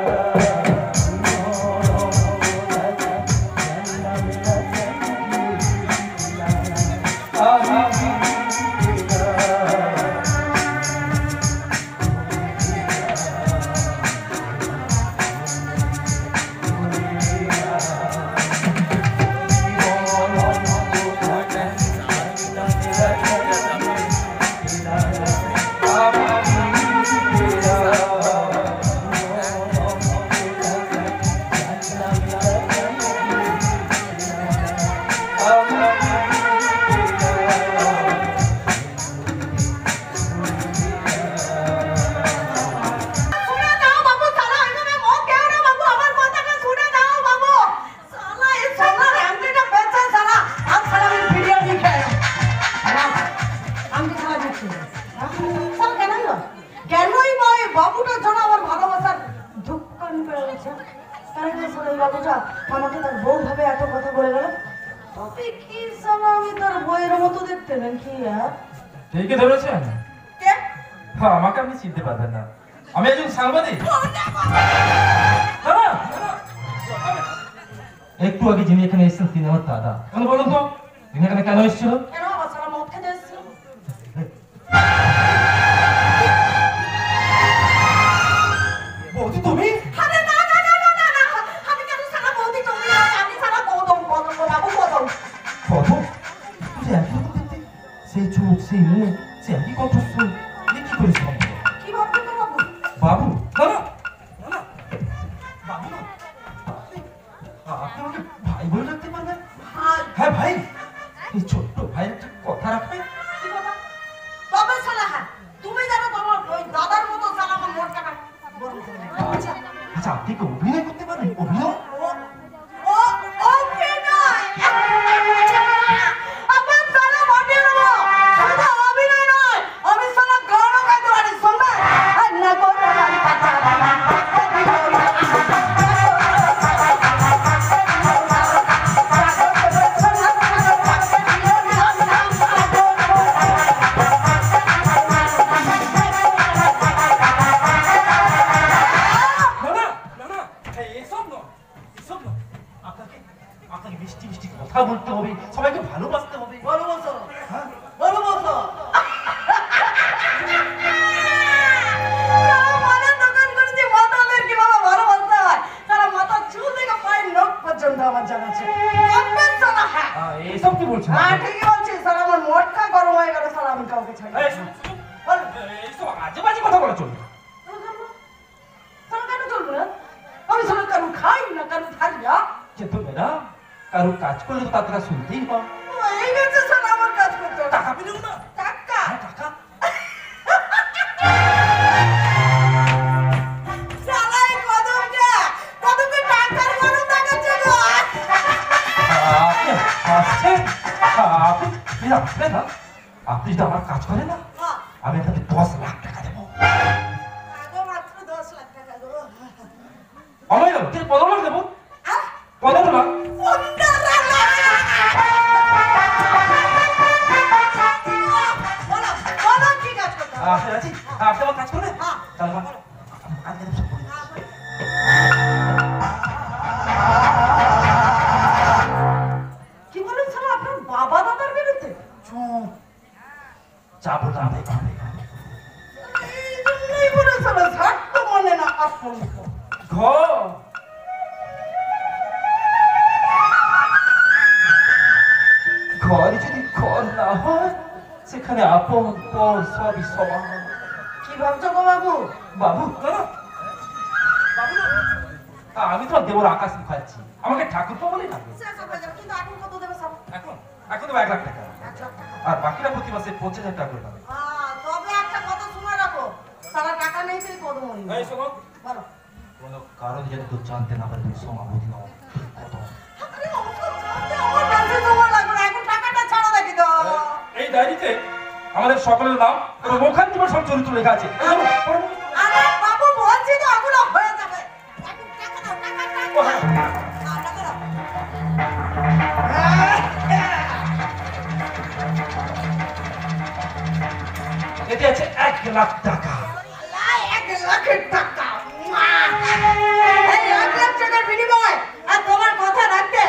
[SPEAKER 2] আমাকে তার বউ ভাবে এত কথা বলে গেল। তবে কি সালা আমি তার বইয়ের মতো দেখতে নাকি?
[SPEAKER 5] ঠিকই ধরেছেন।
[SPEAKER 2] কে?
[SPEAKER 5] হ্যাঁ, আমাকে আপনি চিনতে পারবেন না, আমি একজন সাংবাদিক। একটু আগে যিনি এখানে এসেছেন তিনি আমার দাদা। এখন বলুন তো তিনি এখানে কেন এসেছিল?
[SPEAKER 2] কেন আমার সালা মদ খেতে এসেছিল?
[SPEAKER 5] বৌদি তুমি?
[SPEAKER 2] আরে না না না না না না, আমি কেন সালা বৌদি তুমি না, আমি সালা কদম কদম বাবু কদম।
[SPEAKER 5] কদম? তুই একই রকম দেখতে, সেই চোখ, সেই মুখ, সে একই কণ্ঠস্বর, এ কি করে সম্ভব?
[SPEAKER 2] কি ভাবছো তো বাবু?
[SPEAKER 5] বাবু? না না না না, বাবু না। আপনি আমাকে ভাই বলে রাখতে পারবেন?
[SPEAKER 2] ভাই?
[SPEAKER 5] হ্যাঁ ভাই, এই ছোট্ট ভাই একটা কথা রাখবেন।
[SPEAKER 2] কি কথা? তবে সালা হ্যাঁ, তুমি জানো তোমার ওই দাদার মতো সালা আমার মোট কাটা বড় করে। আচ্ছা
[SPEAKER 5] আচ্ছা, আপনি কি অভিনয় করতে পারেন? অভিনয়?
[SPEAKER 2] ও অভিনয়, আমার সালা বটে না, শুধু অভিনয় নয়, আমি সালা গানও গাইতে পারি। শুনবে? আর না করো না পাতা
[SPEAKER 5] আপনাকে মিষ্টি মিষ্টি কথা বলতে হবে, সবাইকে ভালোবাসতে হবে।
[SPEAKER 2] বলো বসো,
[SPEAKER 5] হ্যাঁ?
[SPEAKER 2] বলো বসো। সারা মানে দোকান করেছি মাতালের কিভাবে ভালোবাসতে হয়, সারা মাথা চুল থেকে পায়ের নখ পর্যন্ত আমার জানা আছে। তবে সালা হ্যাঁ,
[SPEAKER 5] এসব কি বলছেন?
[SPEAKER 2] হ্যাঁ ঠিকই বলছি, সারা আমার মটকা গরম হয়ে গেল, সারা আমি কাউকে ছাড়ি না। বলো।
[SPEAKER 5] এইসব আজে বাজে কথা বলা চলবে না।
[SPEAKER 2] সারা কেন চলবে না? আমি সারা কারু খাই না, কারু থাকি না।
[SPEAKER 5] কিন্তু ম্যাডাম, কারো কাজ করলে তো তারা শুনতেই পাও।
[SPEAKER 2] এই গেছে সারা আমার কাজ করতে হবে।
[SPEAKER 5] টাকা পেলেও না।
[SPEAKER 2] টাকা?
[SPEAKER 5] হ্যাঁ, টাকা।
[SPEAKER 2] সালা এই কদমটা, কদমকে টাকার গরম দেখাচ্ছে গো।
[SPEAKER 5] আপনি আসছেন? আপনি প্লিজ আসবেন না। আপনি যদি আমার কাজ করেন না,
[SPEAKER 2] হ্যাঁ,
[SPEAKER 5] আমি আপনাকে 10 লাখ টাকা দেবো।
[SPEAKER 2] আগো মাত্র 10 লাখ টাকা গো।
[SPEAKER 5] আমার 15 লাখ দেবো। 15 লাখ?
[SPEAKER 2] 15 লাখ!
[SPEAKER 5] রাজি আপনি আমার কাজ করবেন চলো মা আজকে সব করে দিচ্ছি।
[SPEAKER 2] কি বলেন স্যার আপনার বাবা দাদার বিরুদ্ধে?
[SPEAKER 5] চুপ যা বললাম তাই করবে।
[SPEAKER 2] এই জন্যই বলেছিল ঝাট তো বলে না আসল
[SPEAKER 5] ঘর ঘর যদি ঘর না হয় সেখানে আপন পর সবই সমান।
[SPEAKER 2] কি ভাবছো গো বাবু?
[SPEAKER 5] বাবু না না বাবু না। আমি তো দেবর আকাশ মুখাচ্ছি আমাকে ঠাকুর তো বলে ডাকবে।
[SPEAKER 2] কিন্তু এখন কত দেবে স্যার?
[SPEAKER 5] এখন এখন তো 1 লাখ টাকা
[SPEAKER 2] 1 লাখ টাকা।
[SPEAKER 5] আর বাকিরা প্রতি মাসে 50,000 টাকা করে পাবে।
[SPEAKER 2] তবে একটা কথা শুনে রাখো, সারা টাকা নেই তুই কদম হই।
[SPEAKER 5] এই শোনো
[SPEAKER 2] বলো।
[SPEAKER 5] কোনো কারণ যেন তো জানতে না পারে তুমি সমাপতি নাও কত
[SPEAKER 2] আরে অত জানতে আমার কাছে তোমার লাগবে না, এখন টাকাটা ছাড়া দেখি তো।
[SPEAKER 5] এই ডায়েরিতে আমাদের সকলের নাম এবং মুখান্তিমার সব চরিত্র লেখা আছে।
[SPEAKER 2] আরে বাবু বলছি তো এগুলো হয়ে যাবে। এখন টাকা দাও, টাকা দাও। টাকা দাও।
[SPEAKER 5] এতে আছে 1 লাখ টাকা।
[SPEAKER 2] আল্লাহ, 1 লাখ টাকা। এই 1 লাখ টাকার বিনিময়ে আর তোমার কথা রাখতে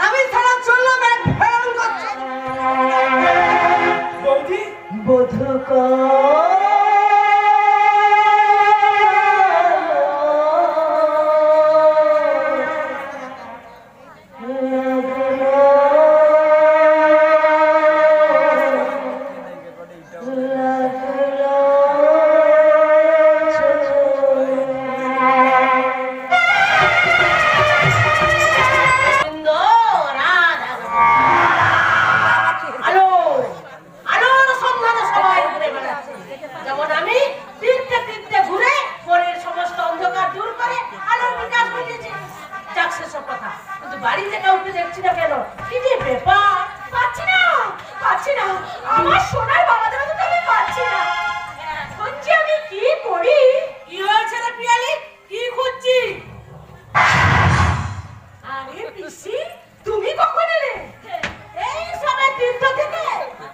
[SPEAKER 2] আমি ছাড়া চললাম এক ভয়ঙ্কর করছি।
[SPEAKER 5] বৌদি
[SPEAKER 2] যেমন আমি তীর্থে তীর্থে ঘুরে পরের সমস্ত অন্ধকার দূর করে আলোর বিকাশ ঘটিয়েছি। যাক সেসব কথা, কিন্তু বাড়ি থেকে উঠতে দেখছি না কেন? কি যে ব্যাপার! পাচ্ছি না আমার সোনার বাবাদের তো আমি পাচ্ছি না। এখন যে আমি কি করি? কি হয়েছে রে পিয়ালি, কি খুঁজছি? আরে পিসি, তুমি কখন এলে? এই সবাই তীর্থ থেকে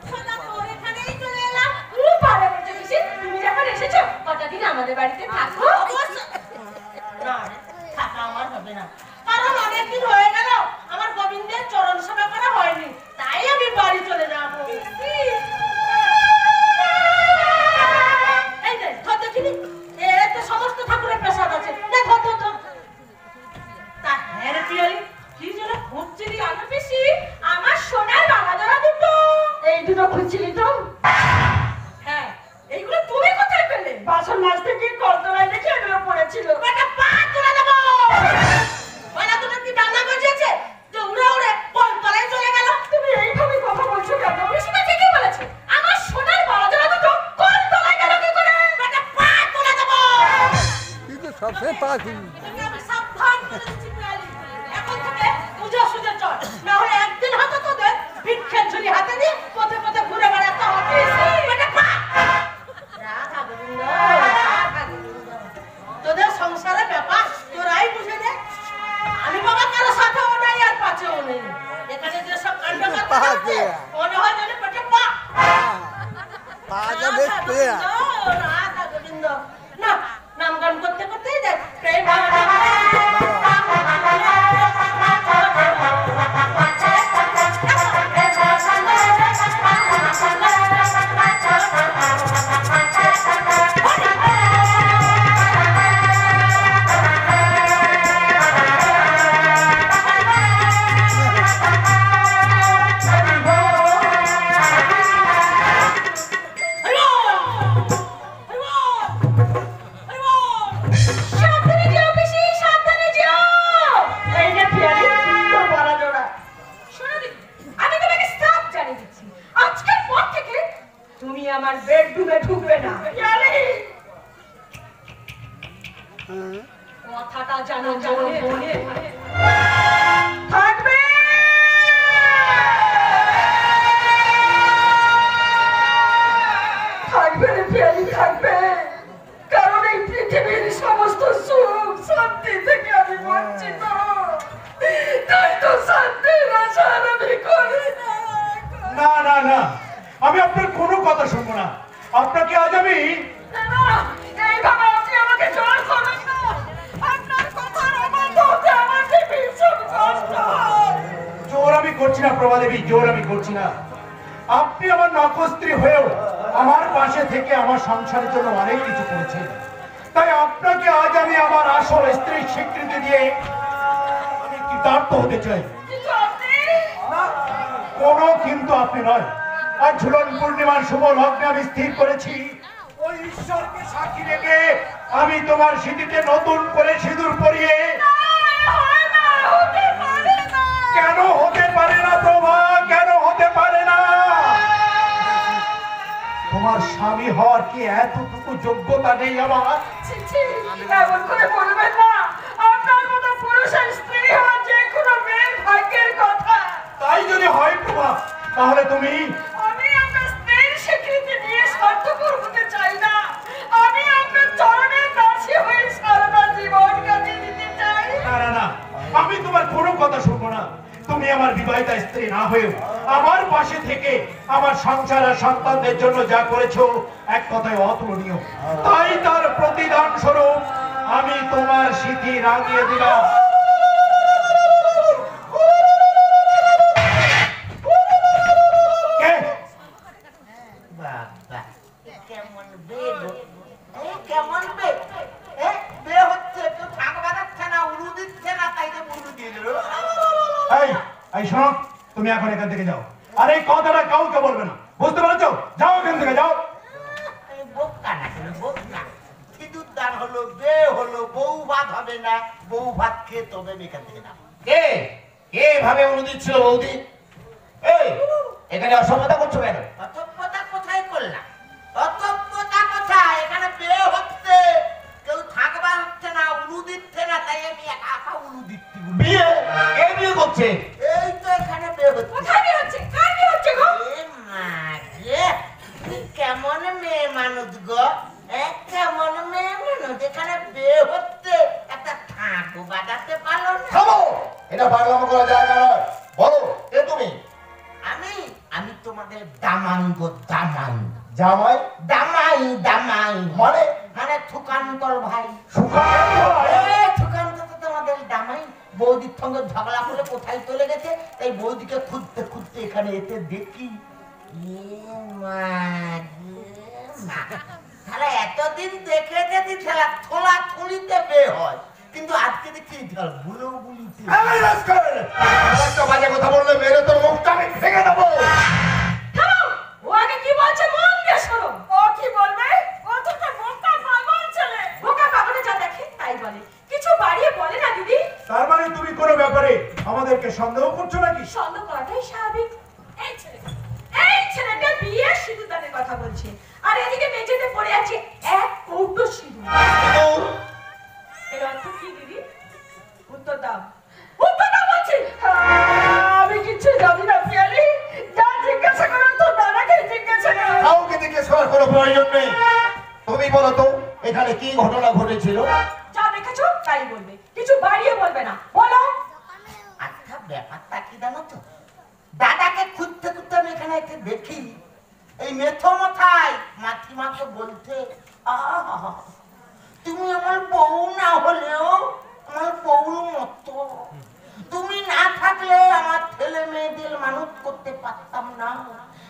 [SPEAKER 2] সোনা তোর এখানেই চলে এলাম। খুব ভালো করছো পিসি, তুমি যখন এসেছো কটা দিন আমাদের বাড়িতে থাকো। না, থাকা আমার হবে না, কারণ অনেকদিন হয়ে গেল আমার গোবিন্দের চরণ সেবা করা হয়নি, তাই আমি বাড়ি চলে যাবো। এই যে ধর দেখিনি, এতে সমস্ত ঠাকুরের প্রসাদ আছে, না ধর। তা হ্যাঁ রে পিয়ালি, কি যেন খুঁজছিলি? জানো পিসি, আমার সোনার বাবাজোড়া দুটো। এই দুটো খুঁজছিলি তো? হ্যাঁ। এইগুলো তুমি কোথায় পেলে? বাসন মাজতে গিয়ে কলতলায় দেখে এগুলো পড়েছিল। একটা পা তুলে দেবো। ওরা দুটো কি ডানা গজিয়েছে যে উড়ে উড়ে কলতলায় চলে গেল? তুমি এইভাবে কথা বলছো কেন? পিসি তো ঠিকই বলেছে, আমার সোনার বাবাজোড়া দুটো কলতলায় গেল কি করে? একটা পা তুলে দেবো।
[SPEAKER 6] सबसे पास
[SPEAKER 2] আমি সাবধান করে দিচ্ছি পিয়ালি, এখন থেকে বুঝে সুঝে চল, না হলে একদিন হাতে তোদের ভিক্ষের ঝুলি হাতে নিয়ে পথে পথে ঘুরে বেড়াতে হবে। রাধা গোবিন্দ, রাধা গোবিন্দ। তোদের সংসারের ব্যাপার তোরাই বুঝে দে। আমি বাবা কারো সাথেও নাই আর পাছেও নেই। এখানে যে সব কাণ্ড করতে মনে হয় যেন পেটে পা।
[SPEAKER 6] पाजा बेच पे
[SPEAKER 2] রাধা গোবিন্দ। না, নাম গান করতে করতেই দেখ প্রেম আমার বেডরুমে ঢুকবে না। কথাটা জানো মনে থাকবে। থাকবে রে পিয়ালি, থাকবে। কারণ এই পৃথিবীর সমস্ত সুখ শান্তি থেকে আমি বঞ্চিত, তাই তো শান্তির আশা আমি করি না।
[SPEAKER 1] না, আমি আপনার কোনো কথা শুনবো না। আপনাকে আজ আমি
[SPEAKER 2] না, এইভাবে আপনি আমাকে জোর করবেন না। আপনার কথার অবাধ্য হতে আমার যে ভীষণ কষ্ট হয়।
[SPEAKER 1] জোর আমি করছি না প্রভা দেবী, জোর আমি করছি না। আপনি আমার নখস্ত্রী হয়েও আমার পাশে থেকে আমার সংসারের জন্য অনেক কিছু করেছেন, তাই আপনাকে আজ আমি আমার আসল স্ত্রীর স্বীকৃতি দিয়ে আমি কৃতার্থ হতে চাই।
[SPEAKER 2] কিন্তু আপনি
[SPEAKER 1] না, কোনো কিন্তু আপনি নয়। আর ঝুলন পূর্ণিমার শুভ লগ্নে আমি স্থির করেছি ওই ঈশ্বরকে সাক্ষী রেখে আমি তোমার স্মৃতিতে নতুন করে সিঁদুর পরিয়ে।
[SPEAKER 2] হয় না, হতে পারে না।
[SPEAKER 1] কেন হতে পারে না প্রভা, কেন হতে পারে না? তোমার স্বামী হওয়ার কি এতটুকু যোগ্যতা নেই আমার?
[SPEAKER 2] ছি, ছি, এমন করে বলবেন না। আপনার মতো পুরুষের স্ত্রী হওয়া যে কোনো মেয়ের ভাগ্যের কথা।
[SPEAKER 1] তাই যদি হয় প্রভা, তাহলে তুমি
[SPEAKER 2] আমি আপনার স্ত্রীর স্বীকৃতি নিয়ে স্বার্থপর হতে চাই না। আমি আপনার চরণের দাসী হয়ে সারাটা জীবন কাটিয়ে দিতে চাই।
[SPEAKER 1] না না না, আমি তোমার কোনো কথা শুনবো না। তুমি আমার বিবাহিতা স্ত্রী না হয়েও আমার পাশে থেকে আমার সংসার আর সন্তানদের জন্য যা করেছো এক কথায় অতুলনীয়। তাই তার প্রতিদান স্বরূপ আমি তোমার স্মৃতি রাঙিয়ে দিলাম। কে?
[SPEAKER 4] বাবা, কেমন বে গো? কেমন বে? বে হচ্ছে, কেউ ঠাক বাজাচ্ছে না, উলু দিচ্ছে না, তাই যে উলু দিয়ে দিল।
[SPEAKER 1] এই এই শোনো, তুমি এখন এখান থেকে যাও, আর এই কথাটা কাউকে বলবে না, বুঝতে পেরেছো? যাও এখান থেকে, যাও।
[SPEAKER 4] বোকা না, বোকা। সিঁদুর দান হলো, বে হলো, বউ ভাত হবে না, বউ ভাত খেয়ে তবে এখান থেকে না।
[SPEAKER 5] কে কে ভাবে অনুদিত ছিল বৌদি? এই এখানে অসভ্যতা করছো কেন?
[SPEAKER 4] অতপ্যতা কোথায় করলাম? অতপ্যতা কোথায়? এখানে বে হচ্ছে, কেউ থাকবা হচ্ছে না, উলু দিচ্ছে না, তাই আমি একা একা উলু দিচ্ছি।
[SPEAKER 5] বিয়ে? কে বিয়ে করছে?
[SPEAKER 4] এই তো এখানে বে হচ্ছে।
[SPEAKER 2] কোথায় বিয়ে হচ্ছে? কার বিয়ে হচ্ছে গো?
[SPEAKER 4] এ মা গে, তুই কেমন মেয়ে মানুষ গো? কেমন মেয়ে মানুষ? এখানে বে হচ্ছে, একটা ঠাকুর বাজাতে পারলো না।
[SPEAKER 5] থামো, এটা পাগলামো করা জায়গা নয়। বলো কে তুমি?
[SPEAKER 4] আমি তোমাদের দামাই গো, দামাই।
[SPEAKER 5] জামাই?
[SPEAKER 4] দামাই, দামাই।
[SPEAKER 5] মানে?
[SPEAKER 4] মানে থুকান্তর ভাই।
[SPEAKER 1] সুখান্ত হয়।
[SPEAKER 4] থুকান্ত তো তোমাদের দামাই। বৌদির সঙ্গে ঝগড়া করে কোথায় চলে গেছে, তাই বৌদিকে খুঁজতে খুঁজতে এখানে এসে দেখি। তাহলে এতদিন দেখে যদি খেলা থোলা থলিতে বে হয়, কিন্তু আজকে দেখছি ভুলো বুলিতে।
[SPEAKER 1] এই রাস্কেল! একটা বাজে কথা বললে মেরে তোর মুখটা আমি ভেঙে দেবো।
[SPEAKER 2] থামো! ও আগে কি বলছে মন দিয়ে শোনো। ও কি বলবে? ও তো একটা বোকা পাগল ছেলে। বোকা পাগলে যা দেখে তাই বলে। কিছু বাড়িয়ে বলে না দিদি।
[SPEAKER 1] তার মানে তুমি কোনো ব্যাপারে আমাদেরকে সন্দেহ করছো নাকি?
[SPEAKER 2] সন্দেহ করাটাই স্বাভাবিক। এই ছেলেটা বিয়ে সিঁদুরদানের কথা বলছে, আর এদিকে মেঝেতে পড়ে আছে এক কৌটো সিঁদুর। এর অর্থ কি দিদি? উত্তর দাও, উত্তর দাও বলছি। আমি কিছু জানি না পিয়ালি। যা জিজ্ঞাসা করো তো দাদাকে জিজ্ঞাসা করো।
[SPEAKER 5] কাউকে জিজ্ঞেস করার কোনো প্রয়োজন নেই। তুমি বলো তো এখানে কি ঘটনা ঘটেছিল?
[SPEAKER 2] যা দেখেছো তাই বলবে, কিছু বাড়িয়ে বলবে না। বলো।
[SPEAKER 4] আচ্ছা, ব্যাপারটা কি জানো তো? দাদাকে খুঁজতে খুঁজতে আমি এখানে এসে দেখি এই মেথো মাথায় মাথিমাকে বলতে, আহা, তুমি আমার বউ না হলেও আমার বউর মতো। তুমি না থাকলে আমার ছেলে মেয়েদের মানুষ করতে পারতাম না,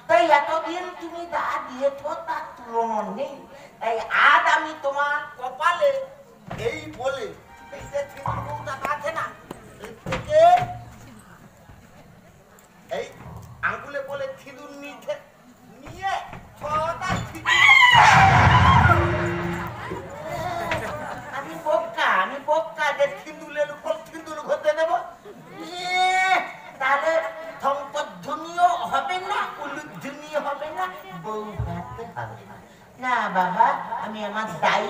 [SPEAKER 4] তাই এতদিন তুমি যা দিয়েছ তার তুলনা নেই। তাই আজ আমি তোমার কপালে এই বলে, এই যে বউটা আছে না, এর থেকে এই আঙ্গুলে বলে সিঁদুর নিয়ে ছটা সিঁদুর। আমি বোকা যে সিঁদুরের উপর সিঁদুর ঘষে দেব। তাহলে সম্পদধ্বনিও হবে না, উলুধ্বনিও হবে না, বউ ভাতে হবে না। না বাবা, আমি আমার দাই,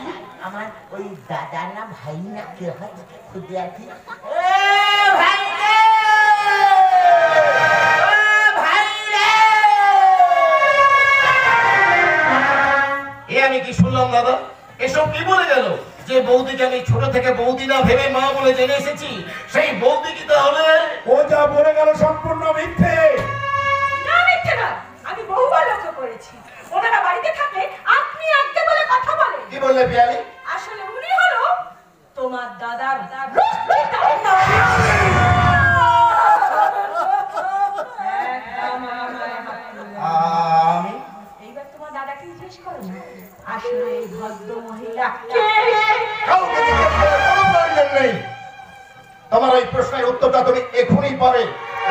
[SPEAKER 4] আমার ওই দাদা না ভাই না কে হয় খুঁজে আছি। ভাই রে!
[SPEAKER 5] আমি কি শুনলাম দাদা? এসব কি বলে গেল? যে বৌদিকে আমি ছোট থেকে বৌদি না ভেবে মা বলে জেনে এসেছি, সেই বৌদি কি তাহলে?
[SPEAKER 1] ও যা বলে গেল সম্পূর্ণ মিথ্যে।
[SPEAKER 2] না মিথ্যে না, আমি বহুবার লক্ষ্য করেছি। ও ওনারা বাড়িতে থাকলে আপনি আজকে বলে কথা বলেন।
[SPEAKER 4] কি বললে পিয়ালি?
[SPEAKER 2] আসলে উনি হলো তোমার দাদার
[SPEAKER 4] আমি
[SPEAKER 2] এইবার তোমার দাদাকে জিজ্ঞেস করো না, আসলে এই ভদ্র মহিলা কে?
[SPEAKER 4] কাউকে জিজ্ঞেস করার কোনো প্রয়োজন নেই। তোমার ওই প্রশ্নের উত্তরটা তুমি এখনই পাবে।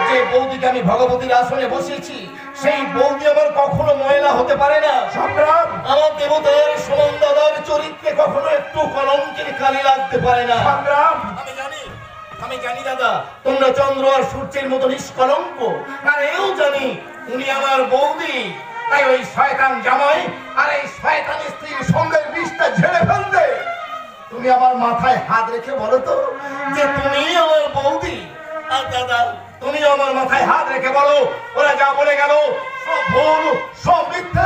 [SPEAKER 4] যে বৌদিকে আমি ভগবতীর আসনে বসিয়েছি, সেই বৌদি আমার কখনো ময়লা হতে পারে না।
[SPEAKER 3] সংগ্রাম
[SPEAKER 4] আমার দেবতার সুমন দাদার চরিত্রে কখনো একটু কলঙ্কের কালি লাগতে পারে না।
[SPEAKER 3] সংগ্রাম
[SPEAKER 4] আমি জানি দাদা, তোমরা চন্দ্র আর সূর্যের মতো নিষ্কলঙ্ক। আর এও জানি উনি আমার বৌদি। তাই ওই শয়তান জামাই আর এই শয়তান স্ত্রীর সঙ্গে বিষটা ঝেড়ে ফেলতে তুমি আমার মাথায় হাত রেখে বলো তো যে তুমি আমার বৌদি। আর দাদা, তুমি আমার মাথায় হাত রেখে বলো ওরা যা বলে গেল সব ভুল, সব মিথ্যে।